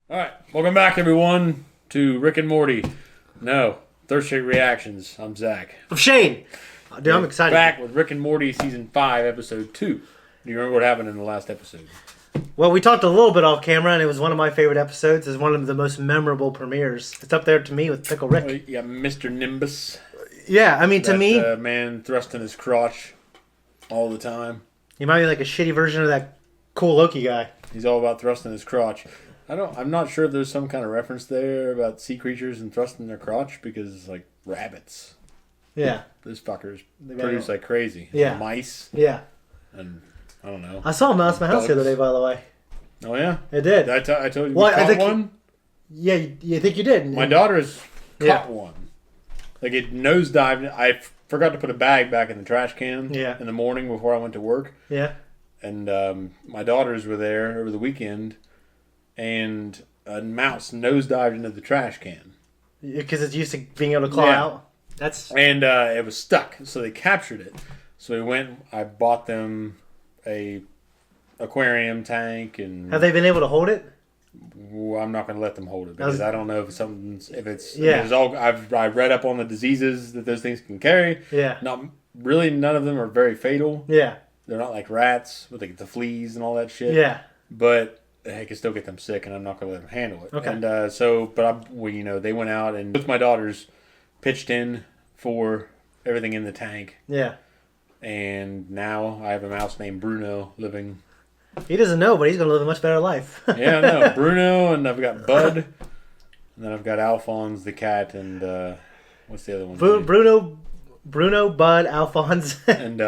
All right, welcome back, everyone, to Rick and Morty. No, Third Street Reactions. I'm Zach. I'm Shane. Dude, I'm excited. Back with Rick and Morty Season 5, Episode 2. Do you remember what happened in the last episode? Well, we talked a little bit off camera, and it was one of my favorite episodes. It's one of the most memorable premieres. It's up there to me with Pickle Rick. Well, you got Mr. Nimbus. Yeah, I mean, to me... man thrusting his crotch all the time. He might be like a shitty version of that cool Loki guy. He's all about thrusting his crotch. I'm not sure if there's some kind of reference there about sea creatures and thrusting their crotch because, like, rabbits. Yeah. Those fuckers produce like crazy. Yeah. Mice. Yeah. And, I don't know. I saw a mouse in my house the other day, by the way. Oh, yeah? It did. I told you we caught one? Yeah, you think you did. My daughter's caught one. Like, it nosedived. I forgot to put a bag back in the trash can in the morning before I went to work. Yeah. And my daughters were there over the weekend, and a mouse nosedived into the trash can. Because it's used to being able to claw out? And it was stuck, so they captured it. So I bought them a aquarium tank. And have they been able to hold it? Well, I'm not going to let them hold it because I don't know I read up on the diseases that those things can carry. Yeah. None of them are very fatal. Yeah. They're not like rats with like the fleas and all that shit. Yeah. But I can still get them sick, and I'm not going to let them handle it. Okay. And they went out, and both my daughters pitched in for everything in the tank. Yeah. And now I have a mouse named Bruno living. He doesn't know, but he's going to live a much better life. Yeah, I know. Bruno, and I've got Bud, and then I've got Alphonse the cat, and what's the other one? Bruno, Bud, Alphonse, and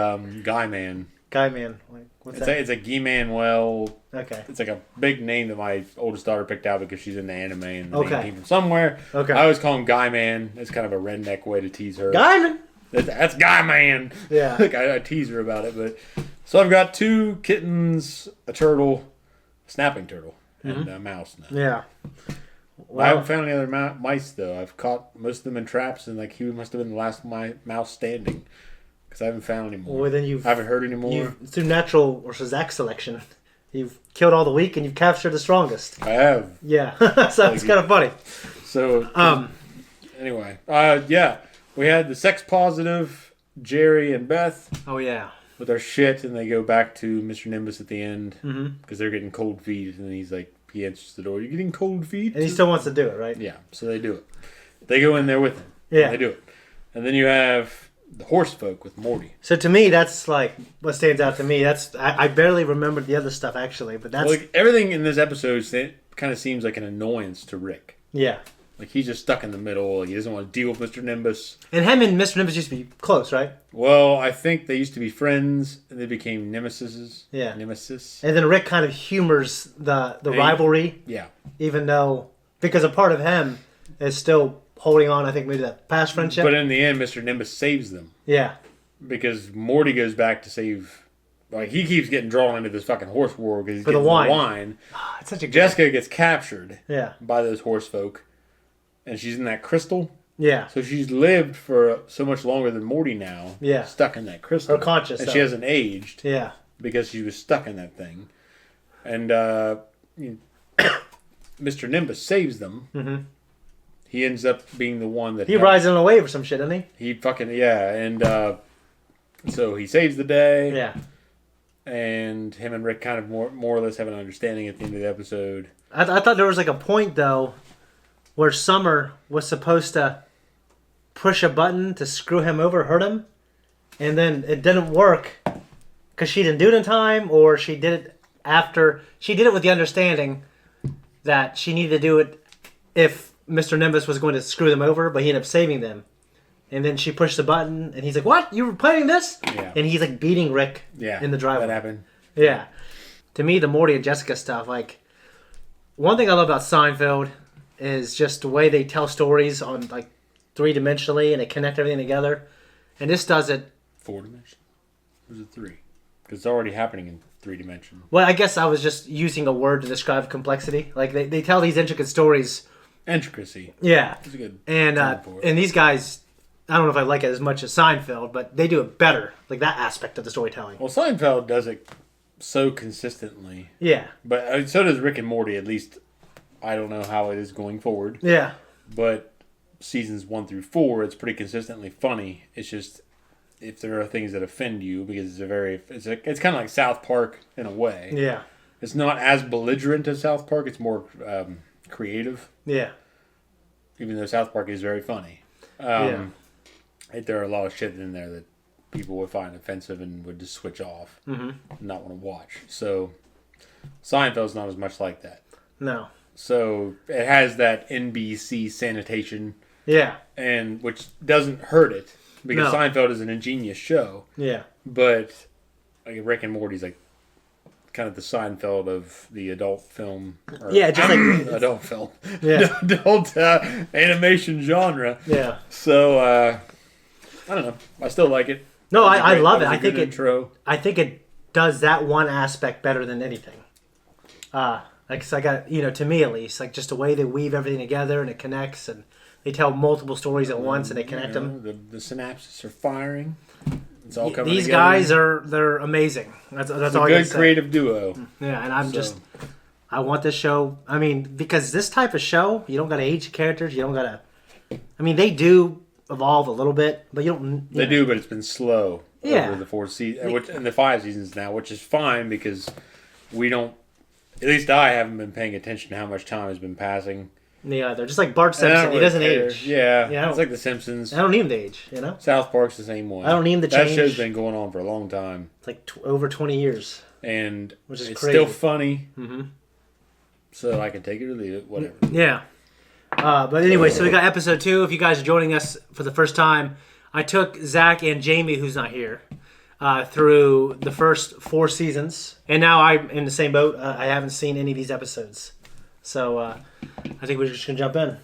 Guy Man. Guy Man. What's that? It's a Guy Manuel. Okay. It's like a big name that my oldest daughter picked out because she's into anime and the name came from somewhere. Okay. I always call him Guy Man. It's kind of a redneck way to tease her. Guy Man. That's Guy Man. Yeah. Like I tease her about it, but so I've got 2 kittens, a turtle, a snapping turtle, and a mouse now. Yeah. Well, I haven't found any other mice though. I've caught most of them in traps, and like he must have been the last mouse standing because I haven't found any more. Well, then I haven't heard any more. Through natural or Zack selection, you've killed all the weak and you've captured the strongest. I have. Yeah. So it's kind of funny. So anyway, we had the sex positive Jerry and Beth. Oh yeah. With their shit, and they go back to Mr. Nimbus at the end because they're getting cold feet, and he's like, he answers the door. You're getting cold feet, and he still wants to do it, right? Yeah. So they do it. They go in there with him. Yeah. They do it, and then you have the horse folk with Morty. So to me, that's like what stands out to me. I barely remembered the other stuff actually, but that's like everything in this episode. It kind of seems like an annoyance to Rick. Yeah. Like, he's just stuck in the middle. Like, he doesn't want to deal with Mr. Nimbus. And him and Mr. Nimbus used to be close, right? Well, I think they used to be friends, and they became nemesis. Yeah. Nemesis. And then Rick kind of humors the rivalry. Yeah. Even though, because a part of him is still holding on, I think, maybe that past friendship. But in the end, Mr. Nimbus saves them. Yeah. Because Morty goes back to save... Like, he keeps getting drawn into this fucking horse war because he's for getting the wine. It's such a Jessica gets captured by those horse folk. And she's in that crystal. Yeah. So she's lived for so much longer than Morty now. Yeah. Stuck in that crystal. Her conscious. And she hasn't aged. Yeah. Because she was stuck in that thing. And Mr. Nimbus saves them. Mm-hmm. He ends up being the one that... He rides in a wave or some shit, doesn't he? He fucking... Yeah. And so he saves the day. Yeah. And him and Rick kind of more or less have an understanding at the end of the episode. I thought there was like a point, though, where Summer was supposed to push a button to screw him over, hurt him, and then it didn't work because she didn't do it in time, or she did it after. She did it with the understanding that she needed to do it if Mr. Nimbus was going to screw them over, but he ended up saving them. And then she pushed the button, and he's like, "What? You were playing this?" Yeah. And he's like beating Rick in the driveway. That happened. Yeah. To me, the Morty and Jessica stuff, like, one thing I love about Seinfeld is just the way they tell stories on, like, 3-dimensionally, and they connect everything together. And this does it... 4 dimensions? Or is it 3? Because it's already happening in 3 dimensions. Well, I guess I was just using a word to describe complexity. Like, they tell these intricate stories. Intricacy. Yeah. That's a good and these guys, I don't know if I like it as much as Seinfeld, but they do it better. Like, that aspect of the storytelling. Well, Seinfeld does it so consistently. Yeah. But so does Rick and Morty, at least I don't know how it is going forward. Yeah. But seasons 1 through 4, it's pretty consistently funny. It's just if there are things that offend you, because it's kind of like South Park in a way. Yeah. It's not as belligerent as South Park. It's more creative. Yeah. Even though South Park is very funny. There are a lot of shit in there that people would find offensive and would just switch off and not want to watch. So Seinfeld's not as much like that. No. So it has that NBC sanitation. Yeah. And which doesn't hurt it because No. Seinfeld is an ingenious show. Yeah. But like Rick and Morty's like kind of the Seinfeld of the adult film. Yeah, just like adult film. Yeah. Adult animation genre. Yeah. So I don't know. I still like it. No, I love it. I think it does that one aspect better than anything. Like, so I got, to me at least, like just the way they weave everything together and it connects and they tell multiple stories at once and they connect them. The synapses are firing. It's all coming These together. guys they're amazing. That's It's all a I can good say. creative duo. Yeah, and I want this show. I mean, because this type of show, you don't got to age characters. You don't got to. I mean, they do evolve a little bit, but you don't. They do, but it's been slow Yeah. over the 4 seasons, and the 5 seasons now, which is fine because we don't. At least I haven't been paying attention to how much time has been passing. Yeah, they're just like Bart And I Simpson. don't He really doesn't care. age. Yeah, it's like The Simpsons. I don't need him to age. South Park's the same way. I don't need him to That change. show's been going on for a long time, It's like over 20 years. and Which is it's crazy. still funny. Mm-hmm. So I can take it or leave it, whatever. Yeah. But anyway, so we got episode 2. If you guys are joining us for the first time, I took Zach and Jamie, who's not here, through the first 4 seasons. And now I'm in the same boat. I haven't seen any of these episodes. So I think we're just going to jump in.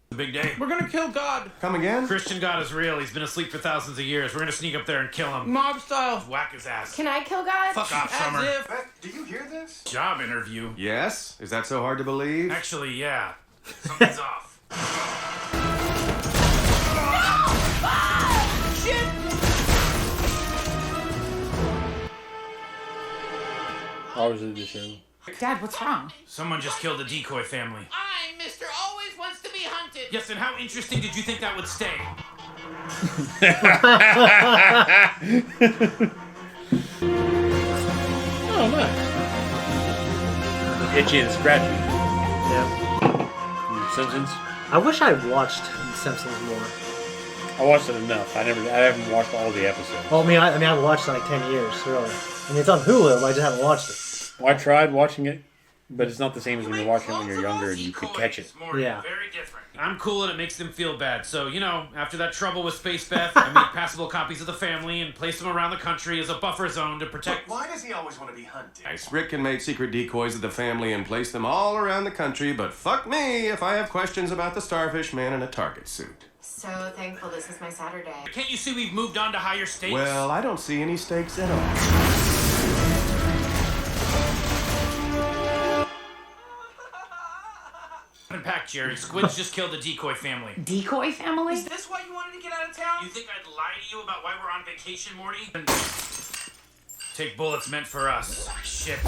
The big day. We're gonna kill God. Come again? Christian God is real. He's been asleep for thousands of years. We're gonna sneak up there and kill him. Mob style. Whack his ass. Can I kill God? Fuck off, Summer. As if. Beth, do you hear this? Job interview. Yes? Is that so hard to believe? Actually, yeah. Something's off. Obviously, the show. Dad, what's wrong? Someone just killed the decoy family. I'm Mr. Always Wants to Be Hunted. Yes, and how interesting did you think that would stay? Oh, nice. Itchy and scratchy. Yeah. Simpsons. I wish I watched The Simpsons more. I watched it enough. I haven't watched all the episodes. Well, I've watched it like 10 years, really. I mean, it's on Hulu, but I just haven't watched it. Well, I tried watching it, but it's not the same as when you're watching it when you're younger and you could catch it. Yeah. Very different. I'm cool and it makes them feel bad. So, after that trouble with Space Beth, I made passable copies of the family and placed them around the country as a buffer zone to protect... Why does he always want to be hunted? Nice. Rick can make secret decoys of the family and place them all around the country, but fuck me if I have questions about the Starfish Man in a target suit. So thankful this is my Saturday. Can't you see we've moved on to higher stakes? Well, I don't see any stakes at all. Unpack, Jerry. Squids just killed the decoy family. Decoy family? Is this why you wanted to get out of town? You think I'd lie to you about why we're on vacation, Morty? Take bullets meant for us. Shit.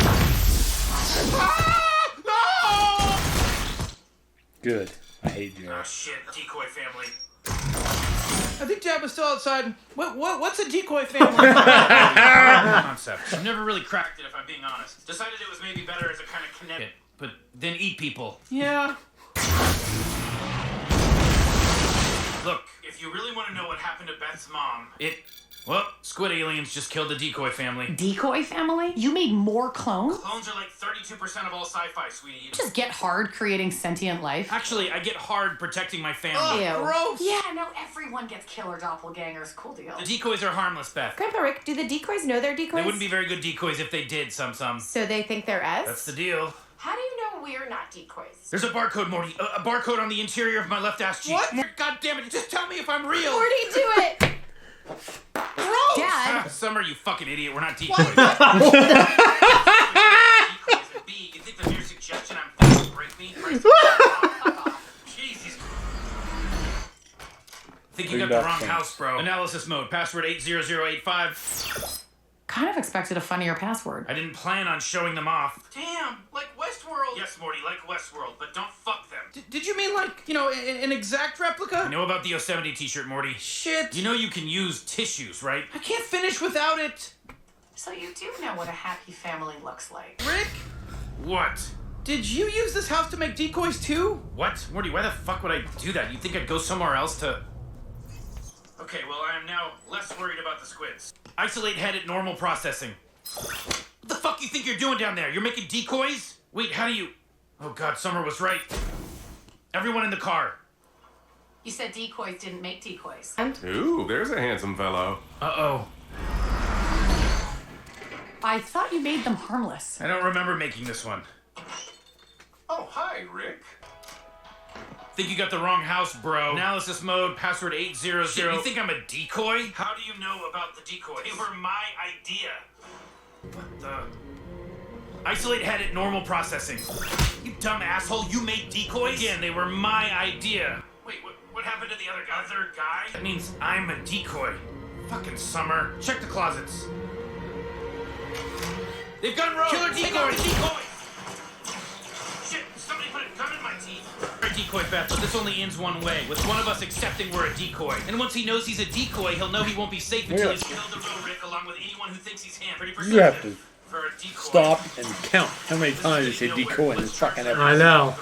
Good. I hate Jerry. Oh, shit. Decoy family. I think Dad was still outside. What's a decoy family? Concept. I've never really cracked it, if I'm being honest. Decided it was maybe better as a kind of kinetic, but then eat people. Yeah. Look, if you really want to know what happened to Beth's mom, squid aliens just killed the decoy family. Decoy family? You made more clones? Clones are like 32% of all sci-fi, sweetie. You Just get hard creating sentient life. Actually, I get hard protecting my family. Ew. Gross. Yeah, no, everyone gets killer doppelgangers. Cool deal. The decoys are harmless, Beth. Grandpa Rick, do the decoys know they're decoys? They wouldn't be very good decoys if they did, some. So they think they're us? That's the deal. How do you know we're not decoys? There's a barcode, Morty. A barcode on the interior of my left ass cheek. What? God damn it, just tell me if I'm real. Morty, do it! Gross. Dad! Summer, you fucking idiot. We're not decoys. Decoys and B, you think the mere suggestion I'm fucking break me? Jesus. Think you got the wrong house, bro. Analysis mode. Password 80085. Kind of expected a funnier password. I didn't plan on showing them off. Damn, like West Westworld? Yes, Morty, like Westworld, but don't fuck them. Did you mean like, an exact replica? I know about the Yosemite t-shirt, Morty. Shit. You know you can use tissues, right? I can't finish without it. So you do know what a happy family looks like. Rick, What? did you use this house to make decoys too? What? Morty, why the fuck would I do that? You think I'd go somewhere else to... Okay, well, I am now less worried about the squids. Isolate head at normal processing. What the fuck you think you're doing down there? You're making decoys? Wait, how do you... Oh god, Summer was right. Everyone in the car. You said decoys didn't make decoys. Ooh, there's a handsome fellow. Uh-oh. I thought you made them harmless. I don't remember making this one. Oh, hi, Rick. Think you got the wrong house, bro. Analysis mode, password 800. Shit, you think I'm a decoy? How do you know about the decoys? They were my idea. What the... Isolate head at normal processing. You dumb asshole, you made decoys? Again, they were my idea. Wait, what happened to the other guy? Other guy? That means I'm a decoy. Fucking Summer. Check the closets. They've gone rogue! Killer decoy! Shit, somebody put a gun in my teeth. We're a decoy, Beth, but this only ends one way, with one of us accepting we're a decoy. And once he knows he's a decoy, he'll know he won't be safe until he's killed the real Rick, along with anyone who thinks he's him. Pretty You have to for a decoy. stop and count how many times you say decoy in this fucking episode. I know.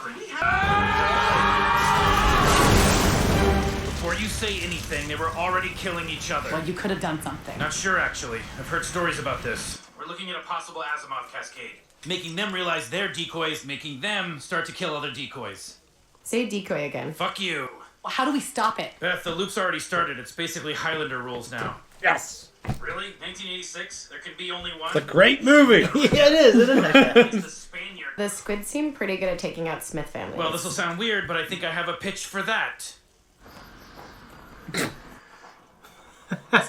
Before you say anything, they were already killing each other. Well, you could have done something. Not sure, actually. I've heard stories about this. We're looking at a possible Asimov cascade. Making them realize they're decoys, making them start to kill other decoys. Say decoy again. Fuck you. Well, how do we stop it? Beth, the loop's already started. It's basically Highlander rules now. Yes! Really? 1986? There can be only one? It's a great movie! Yeah, it is, isn't it? It's the Spaniard. The squids seem pretty good at taking out Smith families. Well, this will sound weird, but I think I have a pitch for that. This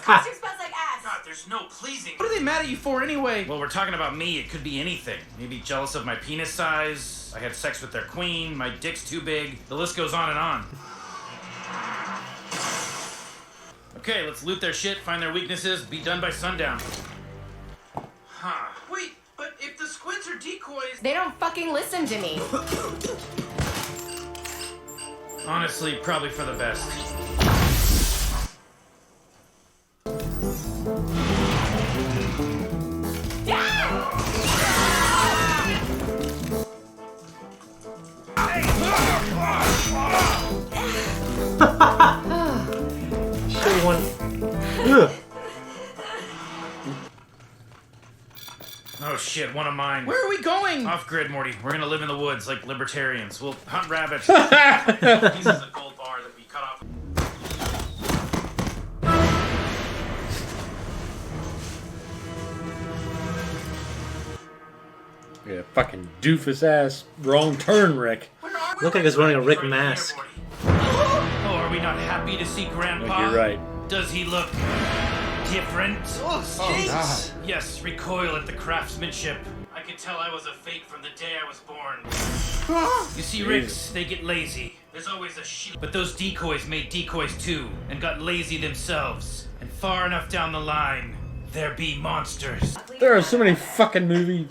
costume smells like ass. God, there's no pleasing. What are they mad at you for anyway? Well, we're talking about me. It could be anything. Maybe jealous of my penis size. I had sex with their queen. My dick's too big. The list goes on and on. Okay, let's loot their shit, find their weaknesses, be done by sundown. Huh. Wait, but if the squids are decoys... They don't fucking listen to me. Honestly, probably for the best. Sure one. Ugh. Oh shit, one of mine. Where are we going? Off grid, Morty. We're gonna live in the woods like libertarians. We'll hunt rabbits. Pieces of gold bar that we cut off. Yeah, fucking doofus ass wrong turn, Rick. Look like he's wearing a Rick Right mask. here, oh, are we not happy to see Grandpa? You're right. Does he look different? Oh, stinks. Yes, recoil at the craftsmanship. I could tell I was a fake from the day I was born. You see, Ricks, they get lazy. There's always a sheep. But those decoys made decoys too, and got lazy themselves. And far enough down the line, there be monsters. There are so many fucking movies.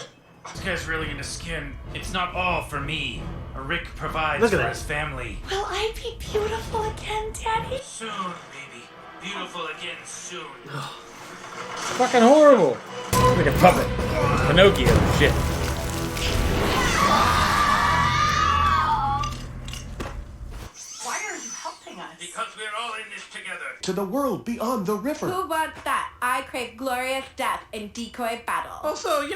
This guy's really into skin. It's not all for me. A Rick provides Look at for that. his family. Will I be beautiful again, Daddy? Soon, baby. Beautiful again soon. Fucking horrible. Like a puppet. Pinocchio and shit. Why are you helping us? Because we're all in this together. To the world beyond the river. Who wants that? I crave glorious death in decoy battle. Also,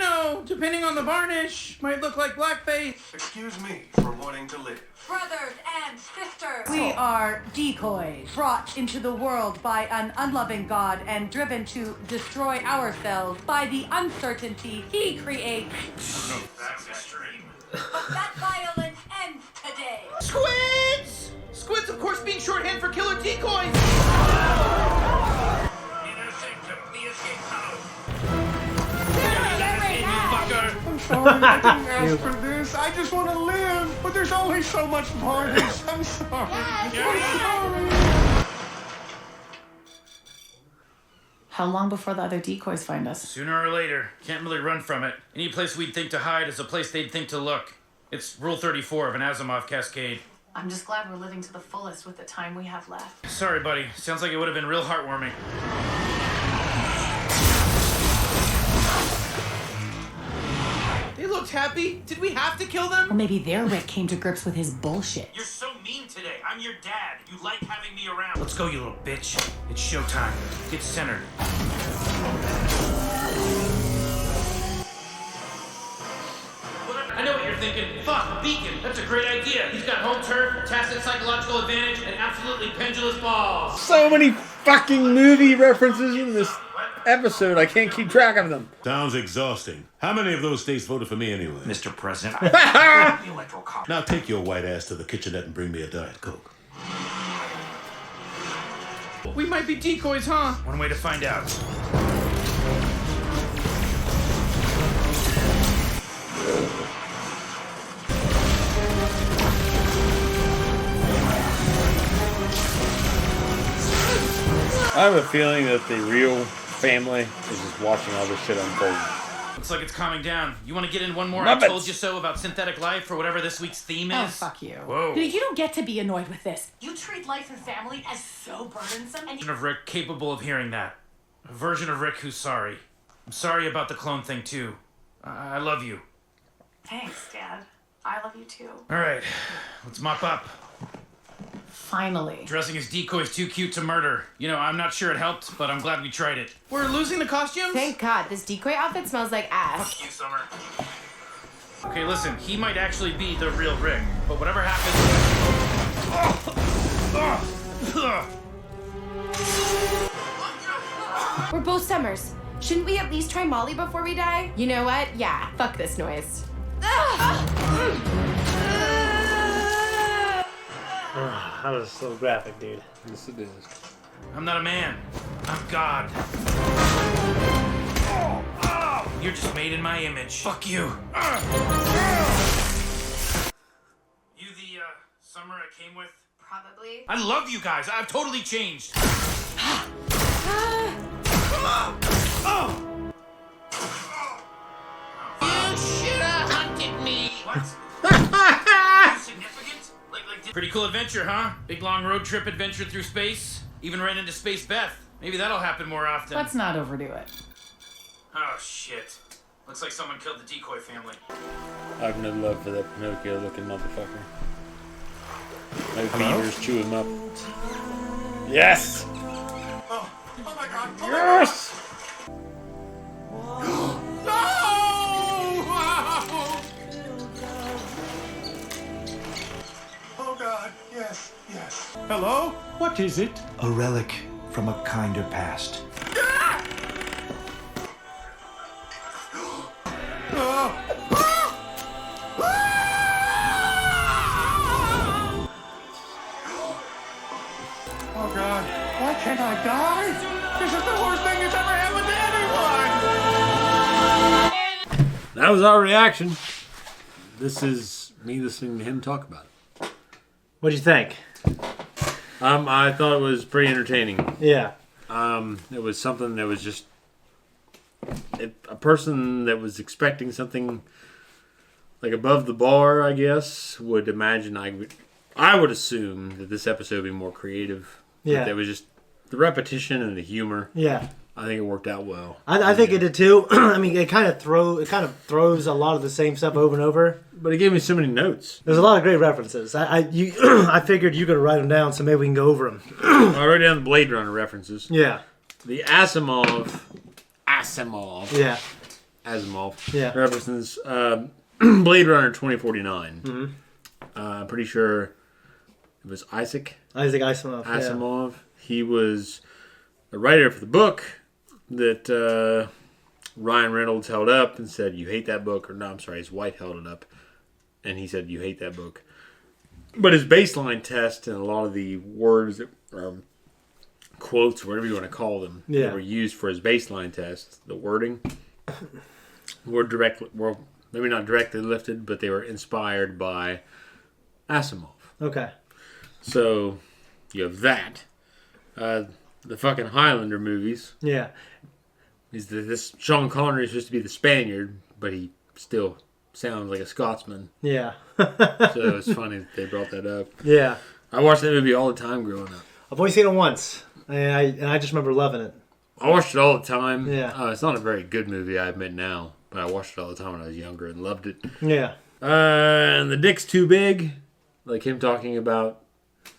depending on the varnish, might look like blackface. Excuse me for wanting to live. Brothers and sisters. We are decoys, brought into the world by an unloving God and driven to destroy ourselves by the uncertainty he creates. That's extreme. But that violence ends today. Squids! Squids, of course, being shorthand for killer decoys. I'm sorry, I didn't ask for this. I just want to live, but there's only so much varnish. I'm sorry. I'm sorry. How long before the other decoys find us? Sooner or later. Can't really run from it. Any place we'd think to hide is a place they'd think to look. It's Rule 34 of an Asimov cascade. I'm just glad we're living to the fullest with the time we have left. Sorry, buddy. Sounds like it would have been real heartwarming. They looked happy. Did we have to kill them? Or maybe their Rick came to grips with his bullshit. You're so mean today. I'm your dad. You like having me around. Let's go, you little bitch. It's showtime. Get centered. I know what you're thinking. Fuck, Beacon. That's a great idea. He's got home turf, tacit psychological advantage, and absolutely pendulous balls. So many fucking movie references in this episode, I can't keep track of them. Sounds exhausting. How many of those states voted for me anyway? Mr. President, the electoral college. Now take your white ass to the kitchenette and bring me a Diet Coke. We might be decoys, huh? One way to find out. I have a feeling that the real family is just watching all this shit unfold. Looks like it's calming down. You want to get in one more Muppets. I Told You So about synthetic life or whatever this week's theme is? Oh, fuck you. Whoa. You don't get to be annoyed with this. You treat life and family as so burdensome, and Version of Rick capable of hearing that. A version of Rick who's sorry. I'm sorry about the clone thing too. I love you. Thanks, Dad. I love you too. All right, let's mop up. Finally. Dressing as decoys too cute to murder. You know, I'm not sure it helped, but I'm glad we tried it. We're losing the costumes? Thank God, this decoy outfit smells like ass. Fuck you, Summer. Okay, listen, he might actually be the real Rick, but whatever happens... We're both Summers. Shouldn't we at least try Molly before we die? You know what? Yeah, fuck this noise. That was so graphic, dude. Yes, it is. I'm not a man. I'm God. You're just made in my image. Fuck you. You the, Summer I came with? Probably. I love you guys. I've totally changed. You should have hunted me. What? Significant? Pretty cool adventure, huh? Big long road trip adventure through space. Even ran into Space Beth. Maybe that'll happen more often. Let's not overdo it. Oh, shit. Looks like someone killed the decoy family. I have no love for that Pinocchio-looking motherfucker. No beavers chew him up. Yes! Oh my God. Yes! Oh God, yes, yes. Hello? What is it? A relic from a kinder past. Oh God, why can't I die? This is the worst thing that's ever happened to anyone! That was our reaction. This is me listening to him talk about it. What'd you think? I thought it was pretty entertaining. Yeah. It was something that was just a person that was expecting something like above the bar, I guess, would imagine I would assume that this episode would be more creative. Yeah. But there was just the repetition and the humor. Yeah. I think it worked out well. I think it did too. I mean, it kind of throws a lot of the same stuff over and over. But it gave me so many notes. There's a lot of great references. I figured you could write them down, so maybe we can go over them. I wrote down the Blade Runner references. Yeah. The Asimov. Yeah. References. Blade Runner 2049. Mm-hmm. I'm pretty sure it was Isaac Asimov. Asimov. Yeah. He was a writer for the book that Ryan Reynolds held up and said, "You hate that book." Or no, I'm sorry, his wife held it up, and he said, "You hate that book." But his baseline test and a lot of the words that quotes, whatever you want to call them, that were used for his baseline test, the wording, were maybe not directly lifted, but they were inspired by Asimov. Okay. So you have that. The fucking Highlander movies. Yeah. This Sean Connery is supposed to be the Spaniard, but he still sounds like a Scotsman. Yeah. So it's funny that they brought that up. Yeah. I watched that movie all the time growing up. I've only seen it once, and I just remember loving it. I watched it all the time. Yeah. It's not a very good movie, I admit now, but I watched it all the time when I was younger and loved it. Yeah. And the dick's too big, like him talking about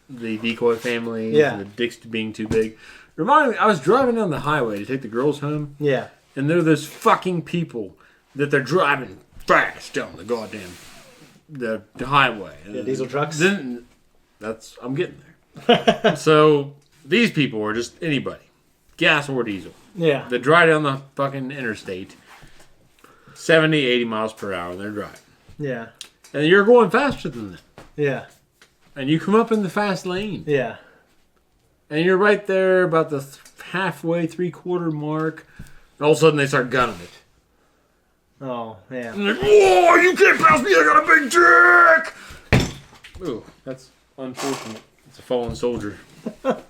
the decoy family. Yeah. And the dick's being too big. Reminded me, I was driving down the highway to take the girls home. Yeah. And there are those fucking people that they're driving fast down the goddamn the highway. Yeah, diesel trucks. I'm getting there. So these people are just anybody, gas or diesel. Yeah. They drive down the fucking interstate, 70, 80 miles per hour, and they're driving. Yeah. And you're going faster than them. Yeah. And you come up in the fast lane. Yeah. And you're right there about the halfway, 3/4 mark. And all of a sudden they start gunning it. Oh, yeah. And they're like, whoa, you can't pass me, I got a big dick! Ooh, that's unfortunate. It's a fallen soldier. Well,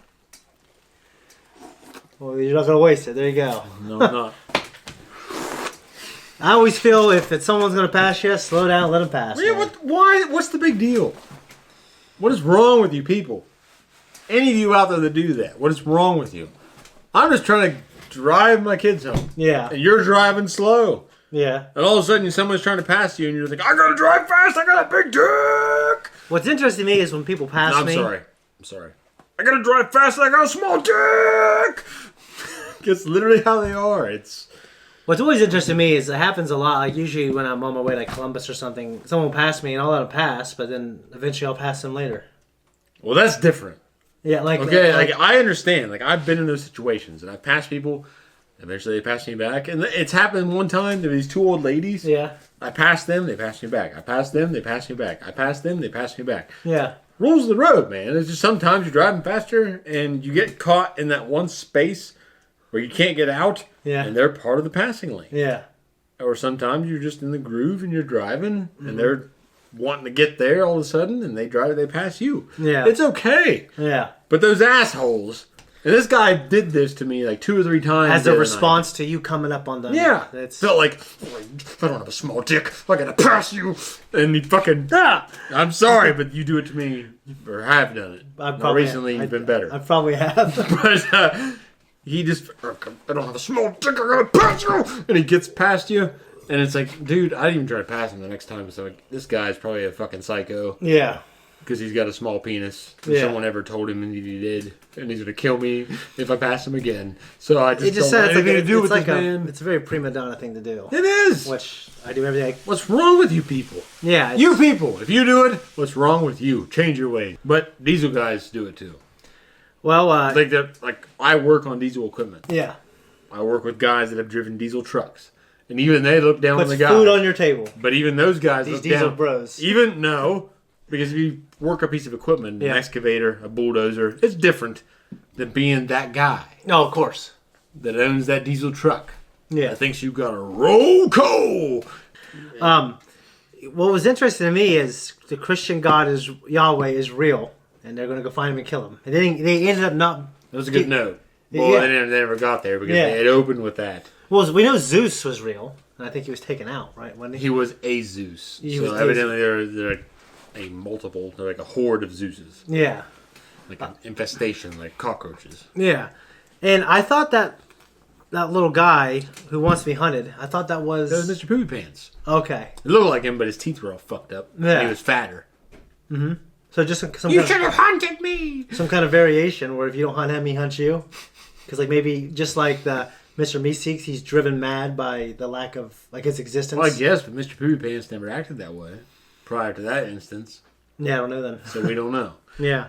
you're not going to waste it. There you go. No, I'm not. I always feel if someone's going to pass you, slow down, let them pass. Yeah, why? What's the big deal? What is wrong with you people? Any of you out there that do that, what is wrong with you? I'm just trying to drive my kids home. Yeah. And you're driving slow. Yeah. And all of a sudden someone's trying to pass you and you're like, I gotta drive fast, I got a big dick! What's interesting to me is when people pass No, I'm me. sorry. I gotta drive fast, I got a small dick! It's literally how they are. What's always interesting to me is it happens a lot. Like usually when I'm on my way to Columbus or something, someone will pass me and I'll let them pass, but then eventually I'll pass them later. Well, that's different. Yeah, like... Okay, like I understand. Like, I've been in those situations, and I've passed people, eventually they pass me back. And it's happened one time to these two old ladies. Yeah. I passed them, they passed me back. I passed them, they passed me back. I passed them, they passed me back. Yeah. Rules of the road, man. It's just sometimes you're driving faster, and you get caught in that one space where you can't get out, Yeah. and they're part of the passing lane. Yeah. Or sometimes you're just in the groove, and you're driving, and they're wanting to get there all of a sudden, and they pass you. Yeah. It's okay. Yeah. But those assholes, and this guy did this to me like 2 or 3 times. As a response to you coming up on them. Yeah. It's... Felt like, I don't have a small dick, I gotta pass you. And he fucking, I'm sorry, but you do it to me, or have done it. Recently, you've been better. I probably have. But he just, I don't have a small dick, I gotta pass you. And he gets past you. And it's like, dude, I didn't even try to pass him the next time. So like, this guy's probably a fucking psycho. Yeah. Because he's got a small penis. Yeah. Someone ever told him and he did. And he's going to kill me if I pass him again. So I just, Just don't said want anything to do with like this man. It's a very prima donna thing to do. It is. Which I do every day. What's wrong with you people? Yeah. You people. If you do it, what's wrong with you? Change your way. But diesel guys do it too. Well, like I work on diesel equipment. Yeah. I work with guys that have driven diesel trucks. And even they look down on the guys. Food on your table. But even those guys These look diesel down. bros. Because if you work a piece of equipment, Yeah. an excavator, a bulldozer, it's different than being that guy. No, of course. That owns that diesel truck. Yeah. That thinks you got a roll coal. What was interesting to me is the Christian God is Yahweh is real, and they're going to go find him and kill him. And they ended up not. That was a good note. Well, Yeah. they never got there because Yeah. they had opened with that. Well, we know Zeus was real, and I think he was taken out, right? Wasn't he? He was a Zeus. He so was a evidently they're a multiple, they're like a horde of Zeuses. Yeah. Like an infestation, like cockroaches. Yeah. And I thought that little guy who wants to be hunted, I thought that was... That was Mr. Poopy Pants. Okay. It looked like him, but his teeth were all fucked up. Yeah. And he was fatter. Mm-hmm. So just some You kind should have hunted me! some kind of variation where if you don't hunt him, he hunts you. Because like maybe just like the Mr. Meeseeks, he's driven mad by the lack of like his existence. Well, I guess, but Mr. Poopy Pants never acted that way prior to that instance. Yeah, I don't know then. So we don't know. Yeah.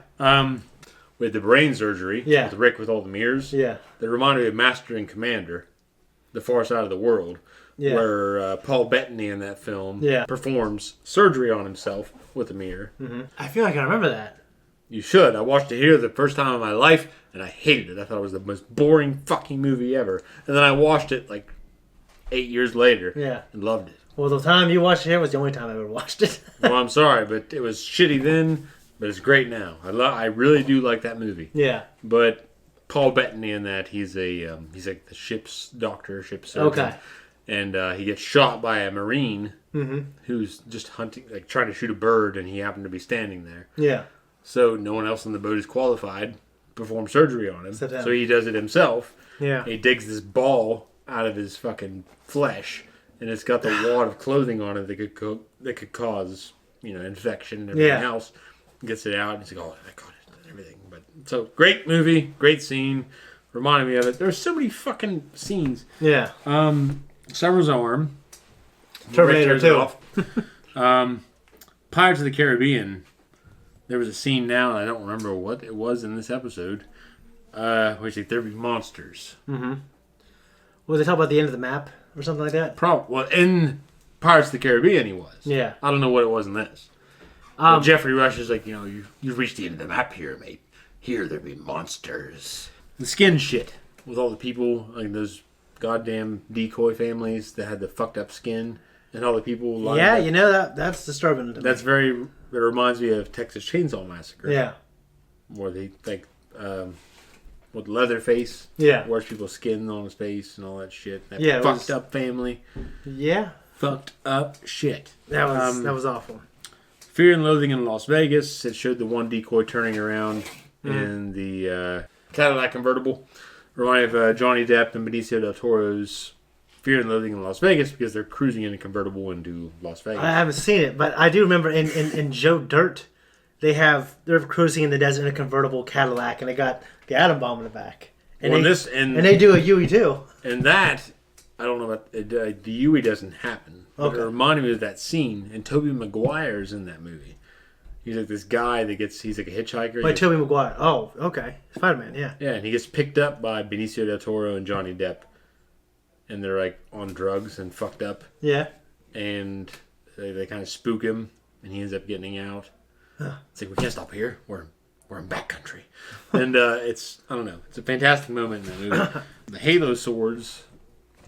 With the brain surgery, Yeah. with Rick with all the mirrors, Yeah. that reminded me of Master and Commander, The Far Side of the World, Yeah. where Paul Bettany in that film Yeah. performs surgery on himself with a mirror. Mm-hmm. I feel like I remember that. You should. I watched it here the first time in my life, and I hated it. I thought it was the most boring fucking movie ever. And then I watched it like 8 years later, Yeah. and loved it. Well, the time you watched it here was the only time I ever watched it. Well, I'm sorry, but it was shitty then, but it's great now. I really do like that movie. Yeah. But Paul Bettany in that, he's like the ship's doctor, ship's surgeon. Okay. And he gets shot by a Marine who's just hunting, like trying to shoot a bird, and he happened to be standing there. Yeah. So no one else on the boat is qualified to perform surgery on him. So he does it himself. Yeah. He digs this ball out of his fucking flesh, and it's got the wad of clothing on it that could cause, infection and everything else. Gets it out, and he's like, oh, I got it, and everything. But so great movie, great scene. Reminded me of it. There's so many fucking scenes. Yeah. Sever's arm. Terminator 2. Off. Pirates of the Caribbean. There was a scene now, and I don't remember what it was in this episode, where it's like, there be monsters. Mm-hmm. Was they talking about the end of the map or something like that? Well, in Pirates of the Caribbean he was. Yeah. I don't know what it was in this. Jeffrey Rush is like, you've reached the end of the map here, mate. Here there be monsters. The skin shit with all the people, like those goddamn decoy families that had the fucked up skin, and all the people lined up. That's disturbing to me. It reminds me of Texas Chainsaw Massacre. Yeah. Where they with Leatherface. Yeah. Wears people's skin on his face and all that shit. That fucked up family. Yeah. Fucked up shit. That was awful. Fear and Loathing in Las Vegas. It showed the one decoy turning around in the Cadillac convertible. Reminded of Johnny Depp and Benicio del Toro's Fear and Loathing in Las Vegas because they're cruising in a convertible into Las Vegas. I haven't seen it, but I do remember in Joe Dirt, they're cruising in the desert in a convertible Cadillac, and they got the atom bomb in the back. And they do a Yui too. And that, I don't know about the Yui doesn't happen. But it reminded me of that scene, and Tobey Maguire's in that movie. He's like this guy he's like a hitchhiker. By Tobey Maguire. Oh, okay. Spider-Man, yeah. Yeah, and he gets picked up by Benicio del Toro and Johnny Depp. And they're like on drugs and fucked up. Yeah. And they kind of spook him, and he ends up getting out. It's like, we can't stop here. We're in backcountry. And it's a fantastic moment in that movie. The Halo swords.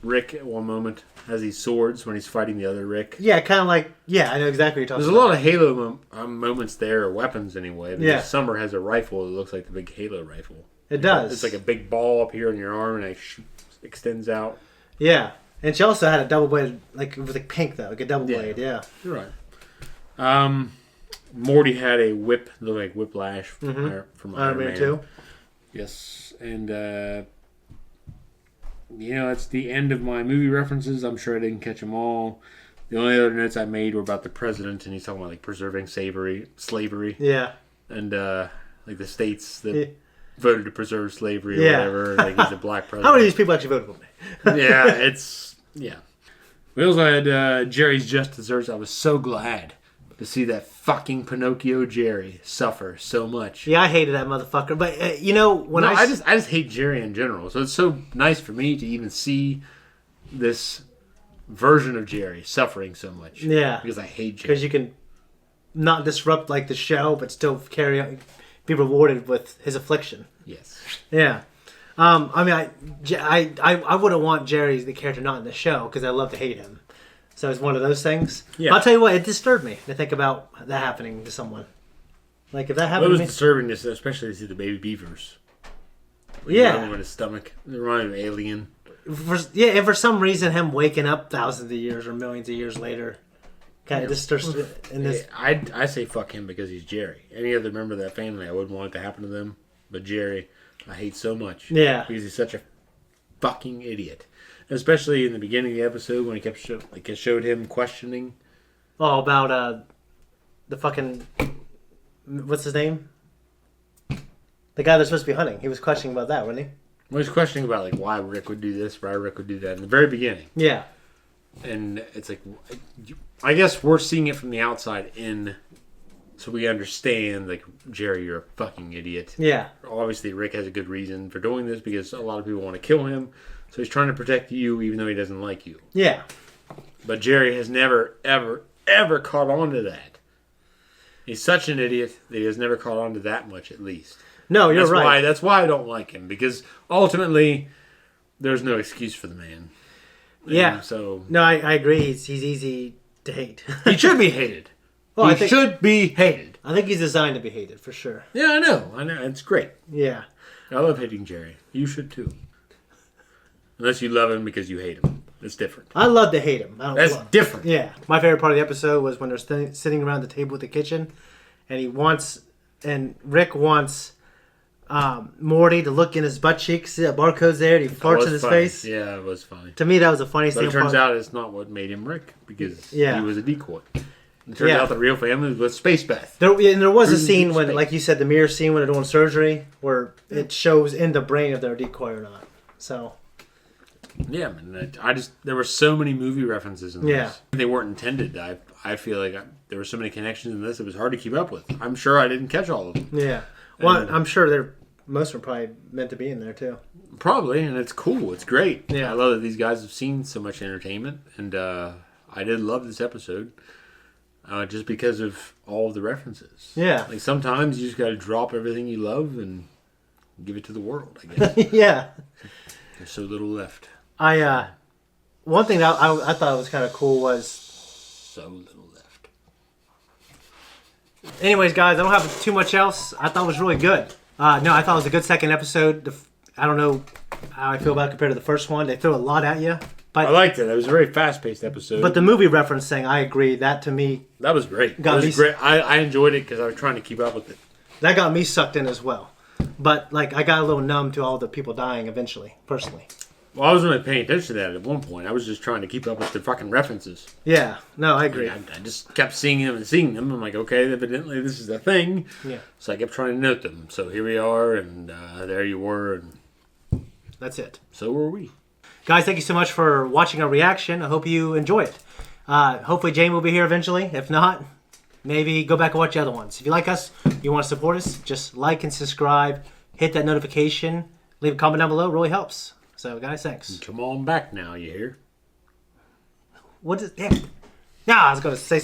Rick at one moment has these swords when he's fighting the other Rick. Yeah, kind of like, I know exactly what you're talking There's about. a lot of Halo moments there, or weapons anyway. Because Summer has a rifle that looks like the big Halo rifle. It does. It's like a big ball up here on your arm, and it extends out. Yeah. And she also had a double blade, it was like pink though, like a double blade, yeah. You're right. Morty had a whip, looked like Whiplash from Iron Man 2. Yes. And, it's the end of my movie references. I'm sure I didn't catch them all. The only other notes I made were about the president, and he's talking about preserving slavery. Yeah. And the states that voted to preserve slavery or whatever. He's a black president. How many of these people actually voted for me? We also had Jerry's Just Desserts. I was so glad to see that fucking Pinocchio Jerry suffer so much. Yeah, I hated that motherfucker. But I just hate Jerry in general. So it's so nice for me to even see this version of Jerry suffering so much. Yeah, because I hate Jerry. Because you can not disrupt the show, but still be rewarded with his affliction. Yes. Yeah. I wouldn't want Jerry the character not in the show because I love to hate him. So it's one of those things. Yeah. I'll tell you what, it disturbed me to think about that happening to someone. If that happened to me... It was disturbing, especially to see the baby beavers. In his stomach. It reminded me of Alien. And for some reason, him waking up thousands of years or millions of years later kind of disturbs in this... I say fuck him because he's Jerry. Any other member of that family, I wouldn't want it to happen to them. But Jerry, I hate so much. Yeah. Because he's such a fucking idiot. Especially in the beginning of the episode when it showed him questioning. Oh, about the fucking... What's his name? The guy that's supposed to be hunting. He was questioning about that, wasn't he? Well, he was questioning about why Rick would do this, why Rick would do that in the very beginning. Yeah. And it's I guess we're seeing it from the outside in, so we understand, Jerry, you're a fucking idiot. Yeah. Obviously, Rick has a good reason for doing this because a lot of people want to kill him. So he's trying to protect you even though he doesn't like you. Yeah. But Jerry has never, ever, ever caught on to that. He's such an idiot that he has never caught on to that much, at least. No, you're right. That's why I don't like him, because ultimately, there's no excuse for the man. Yeah. No, I agree. He's easy to hate. He should be hated. Well, he should be hated. I think he's designed to be hated, for sure. Yeah, I know. It's great. Yeah. I love hating Jerry. You should, too. Unless you love him because you hate him. It's different. I love to hate him. That's different. Yeah. My favorite part of the episode was when they're sitting around the table at the kitchen, and Rick wants Morty to look in his butt cheeks. See that barcode's there, and he farts in his face. Yeah, it was funny. To me, that was the funniest thing. But it turns out it's not what made him Rick, because he was a decoy. It turns out the real family was Space Beth. There was a scene when, like you said, the mirror scene when they're doing surgery, where it shows in the brain if they're a decoy or not. So... Yeah, man. There were so many movie references in this. Yeah. They weren't intended. I feel like there were so many connections in this, it was hard to keep up with. I'm sure I didn't catch all of them. Yeah. Well, I'm sure most were probably meant to be in there, too. Probably, and it's cool. It's great. Yeah. I love that these guys have seen so much entertainment, and I did love this episode just because of all of the references. Yeah. Like, sometimes you just got to drop everything you love and give it to the world, I guess. Yeah. There's so little left. One thing that I thought was kind of cool was... So little left. Anyways, guys, I don't have too much else. I thought it was really good. No, I thought it was a good second episode. I don't know how I feel about it compared to the first one. They throw a lot at you. But I liked it. It was a very fast-paced episode. But the movie reference thing, I agree. That, to me... That was great. That was great. I enjoyed it because I was trying to keep up with it. That got me sucked in as well. But, like, I got a little numb to all the people dying eventually, personally. Well, I wasn't really paying attention to that at one point. I was just trying to keep up with the fucking references. Yeah. No, I agree. I just kept seeing them and seeing them. I'm like, okay, evidently this is a thing. Yeah. So I kept trying to note them. So here we are, and there you were. And that's it. So were we. Guys, thank you so much for watching our reaction. I hope you enjoy it. Hopefully Jane will be here eventually. If not, maybe go back and watch the other ones. If you like us, you want to support us, just like and subscribe. Hit that notification. Leave a comment down below. It really helps. So, guys, thanks. Come on back now, you hear? What is... Yeah, I was going to say